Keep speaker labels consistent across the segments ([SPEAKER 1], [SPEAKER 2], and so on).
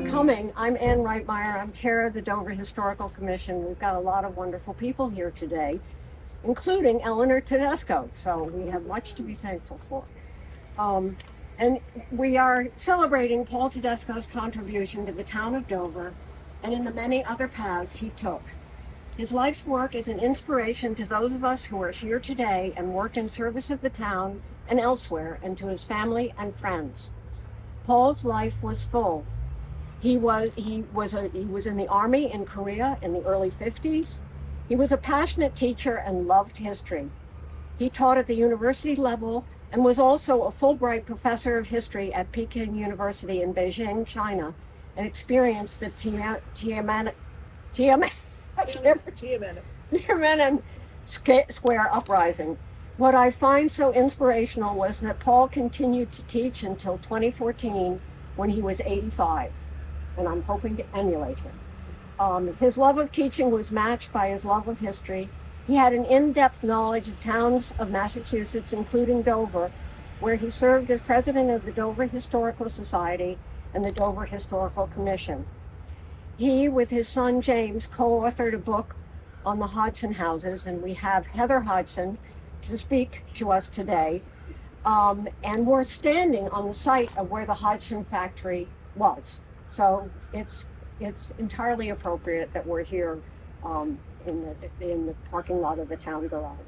[SPEAKER 1] coming. I'm Ann Reitmeyer. I'm chair of the Dover Historical Commission. We've got a lot of wonderful people here today, including Eleanor Tedesco. So we have much to be thankful for. And we are celebrating Paul Tedesco's contribution to the town of Dover and in the many other paths he took. His life's work is an inspiration to those of us who are here today and worked in service of the town and elsewhere, and to his family and friends. Paul's life was full. He was in the Army in Korea in the early 50s. He was a passionate teacher and loved history. He taught at the university level and was also a Fulbright professor of history at Peking University in Beijing, China, and experienced the Tiananmen Square uprising. What I find so inspirational was that Paul continued to teach until 2014 when he was 85, and I'm hoping to emulate him. His love of teaching was matched by his love of history. He had an in-depth knowledge of towns of Massachusetts, including Dover, where he served as president of the Dover Historical Society and the Dover Historical Commission. He, with his son James, co-authored a book on the Hodgson houses, and we have Heather Hodgson to speak to us today. And we're standing on the site of where the Hodgson factory was. So it's entirely appropriate that we're here in the parking lot of the town garage.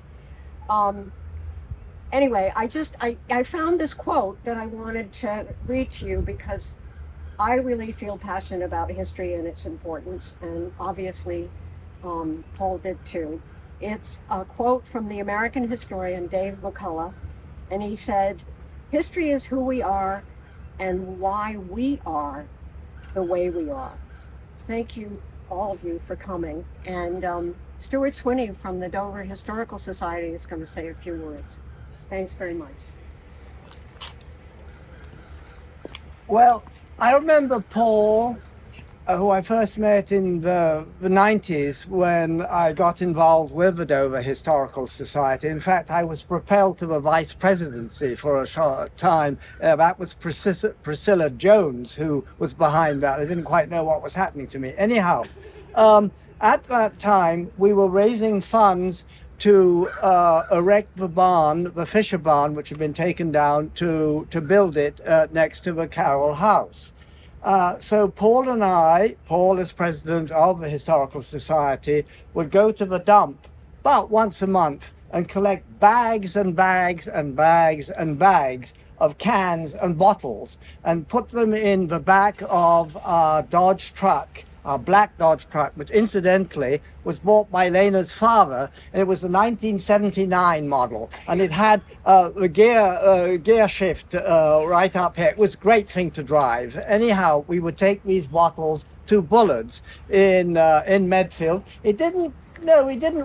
[SPEAKER 1] Anyway, I found this quote that I wanted to read to you because I really feel passionate about history and its importance, and obviously Paul did too. It's a quote from the American historian Dave McCullough, and he said, "History is who we are and why we are the way we are." Thank you, all of you, for coming. And Stuart Swinney from the Dover Historical Society is going to say a few words. Thanks very much.
[SPEAKER 2] Well, I remember Paul, who I first met in the 90s when I got involved with the Dover Historical Society. In fact, I was propelled to the vice presidency for a short time. That was Priscilla Jones who was behind that. I didn't quite know what was happening to me. Anyhow, at that time, we were raising funds to erect the barn, the Fisher barn, which had been taken down, to build it next to the Carroll House. So Paul and I, Paul as president of the Historical Society, would go to the dump about once a month and collect bags and bags and bags and bags of cans and bottles and put them in the back of our Dodge truck, our black Dodge truck, which incidentally was bought by Lena's father, and it was the 1979 model, and it had the gear shift right up here. It was a great thing to drive. Anyhow, we would take these bottles to Bullard's in Medfield. We didn't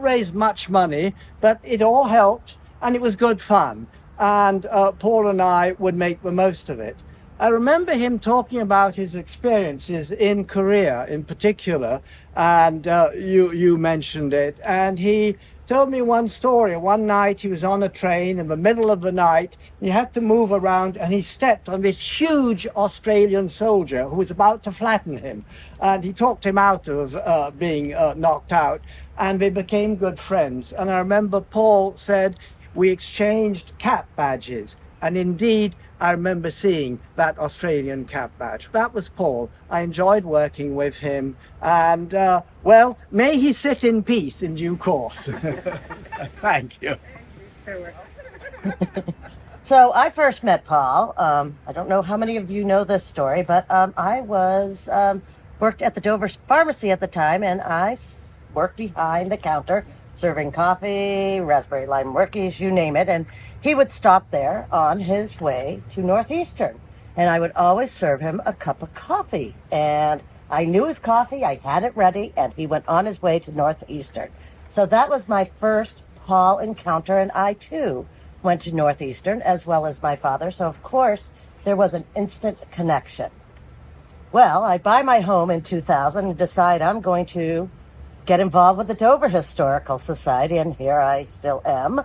[SPEAKER 2] raise much money, but it all helped, and it was good fun. And Paul and I would make the most of it. I remember him talking about his experiences in Korea in particular, and you mentioned it, and he told me one story. One night he was on a train in the middle of the night. He had to move around, and he stepped on this huge Australian soldier who was about to flatten him, and he talked him out of being knocked out, and they became good friends. And I remember Paul said we exchanged cap badges, and indeed I remember seeing that Australian cap badge. That was Paul. I enjoyed working with him, and well, may he sit in peace in due course. Thank you.
[SPEAKER 3] So I first met Paul. I don't know how many of you know this story, but I worked at the Dover Pharmacy at the time, and I worked behind the counter serving coffee, raspberry lime Workies, you name it, and he would stop there on his way to Northeastern, and I would always serve him a cup of coffee. And I knew his coffee, I had it ready, and he went on his way to Northeastern. So that was my first Paul encounter, and I too went to Northeastern, as well as my father. So of course, there was an instant connection. Well, I buy my home in 2000 and decide I'm going to get involved with the Dover Historical Society, and here I still am.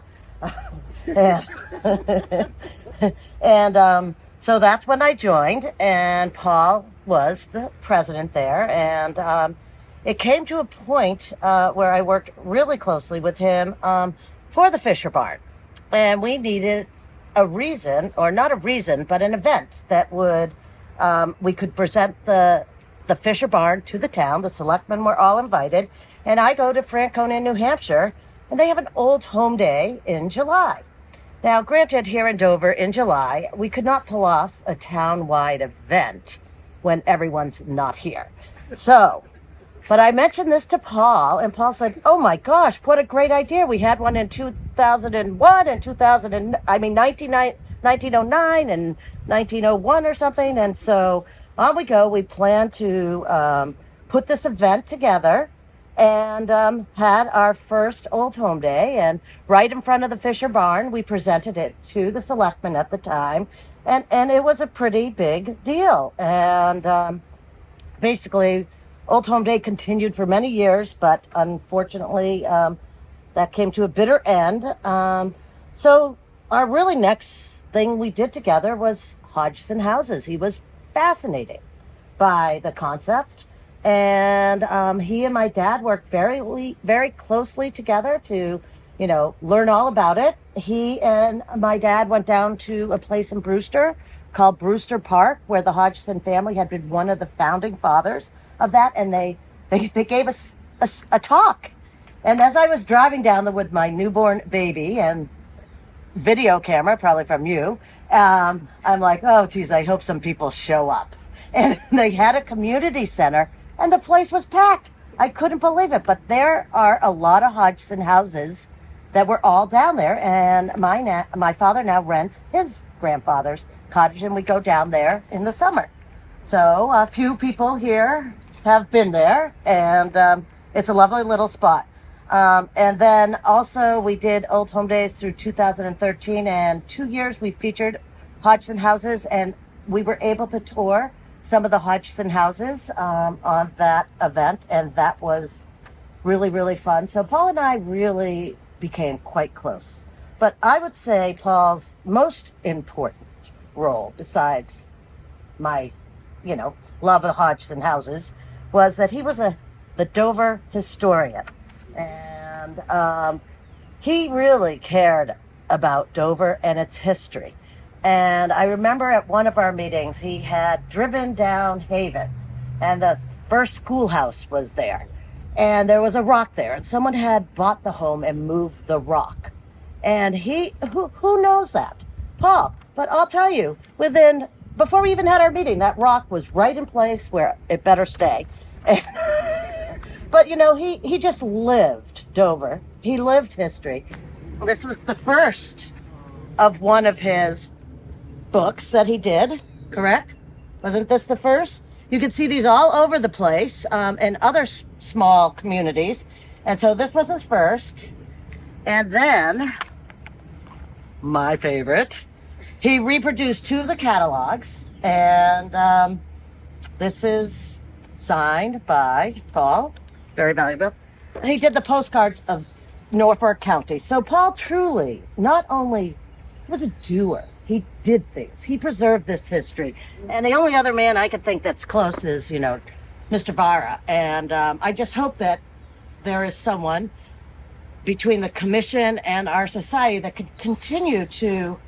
[SPEAKER 3] and so that's when I joined, and Paul was the president there, and it came to a point where I worked really closely with him for the Fisher Barn, and we needed a reason, or not a reason, but an event that would we could present the Fisher Barn to the town. The selectmen were all invited, and I go to Franconia, New Hampshire, and they have an old home day in July. Now, granted, here in Dover in July, we could not pull off a town-wide event when everyone's not here. So, but I mentioned this to Paul, and Paul said, "Oh my gosh, what a great idea. We had one in 2001 and 1909 and 1901 or something." And so on we go. We planned to put this event together, and had our first Old Home Day. And right in front of the Fisher Barn, we presented it to the selectmen at the time. And it was a pretty big deal. And basically, Old Home Day continued for many years, but unfortunately, that came to a bitter end. So our really next thing we did together was Hodgson Houses. He was fascinated by the concept. And he and my dad worked very closely together to, learn all about it. He and my dad went down to a place in Brewster called Brewster Park, where the Hodgson family had been one of the founding fathers of that. And they gave us a talk. And as I was driving down there with my newborn baby and video camera, probably from you, I'm like, oh, geez, I hope some people show up. And they had a community center, and the place was packed. I couldn't believe it. But there are a lot of Hodgson houses that were all down there. And my father now rents his grandfather's cottage, and we go down there in the summer. So a few people here have been there, and it's a lovely little spot. And then also we did Old Home Days through 2013, and 2 years we featured Hodgson houses, and we were able to tour some of the Hodgson houses on that event, and that was really, really fun. So Paul and I really became quite close. But I would say Paul's most important role, besides my, love of Hodgson houses, was that he was the Dover historian. And he really cared about Dover and its history. And I remember at one of our meetings, he had driven down Haven, and the first schoolhouse was there. And there was a rock there, and someone had bought the home and moved the rock. And who knows that? Paul. But I'll tell you, before we even had our meeting, that rock was right in place where it better stay. But, he just lived Dover. He lived history. This was the first of one of his books that he did, correct? Wasn't this the first? You could see these all over the place in other small communities. And so this was his first. And then, my favorite, he reproduced 2 of the catalogs. And this is signed by Paul. Very valuable. He did the postcards of Norfolk County. So Paul truly not only was a doer, he did things. He preserved this history. And the only other man I could think that's close is, Mr. Vara. And I just hope that there is someone between the commission and our society that could continue to,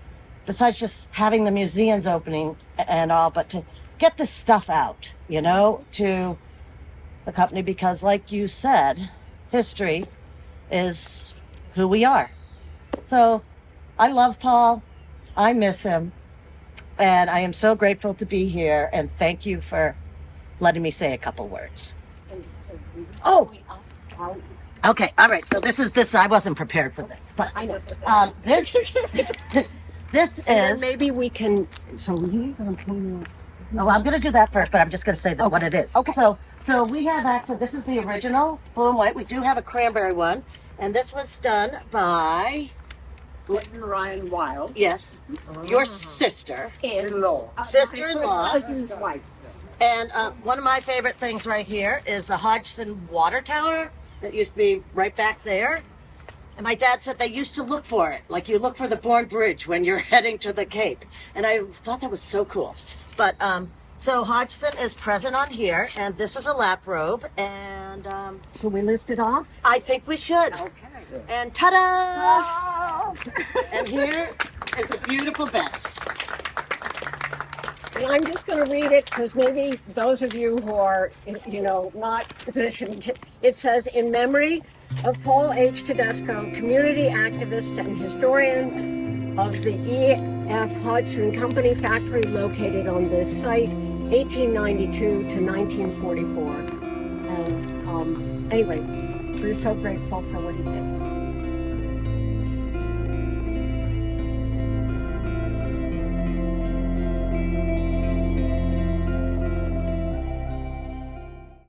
[SPEAKER 3] besides just having the museums opening and all, but to get this stuff out, to the company, because like you said, history is who we are. So I love Paul. I miss him. And I am so grateful to be here. And thank you for letting me say a couple words. Oh, okay. All right. So this is, I wasn't prepared for this, but
[SPEAKER 1] I know.
[SPEAKER 3] this is,
[SPEAKER 1] And maybe we can. So you're going to clean.
[SPEAKER 3] oh, I'm going to do that first, but I'm just going to say what it is.
[SPEAKER 1] Okay.
[SPEAKER 3] So we have actually, this is the original blue and white. We do have a cranberry one. And this was done by,
[SPEAKER 1] Ryan Wild.
[SPEAKER 3] yes, your sister.
[SPEAKER 1] In-law.
[SPEAKER 3] Sister-in-law.
[SPEAKER 1] Cousin's wife.
[SPEAKER 3] And one of my favorite things right here is the Hodgson water tower that used to be right back there. And my dad said they used to look for it, like you look for the Bourne Bridge when you're heading to the Cape. And I thought that was so cool. But So Hodgson is present on here, and this is a lap robe, and
[SPEAKER 1] Should we lift it off?
[SPEAKER 3] I think we should.
[SPEAKER 1] Okay.
[SPEAKER 3] And ta-da!
[SPEAKER 1] Oh.
[SPEAKER 3] And here is a beautiful bench.
[SPEAKER 1] And I'm just going to read it because maybe those of you who are, not physicians, it says, in memory of Paul H. Tedesco, community activist and historian of the E.F. Hodgson Company factory located on this site, 1892 to 1944. And anyway, we're so grateful for what he did.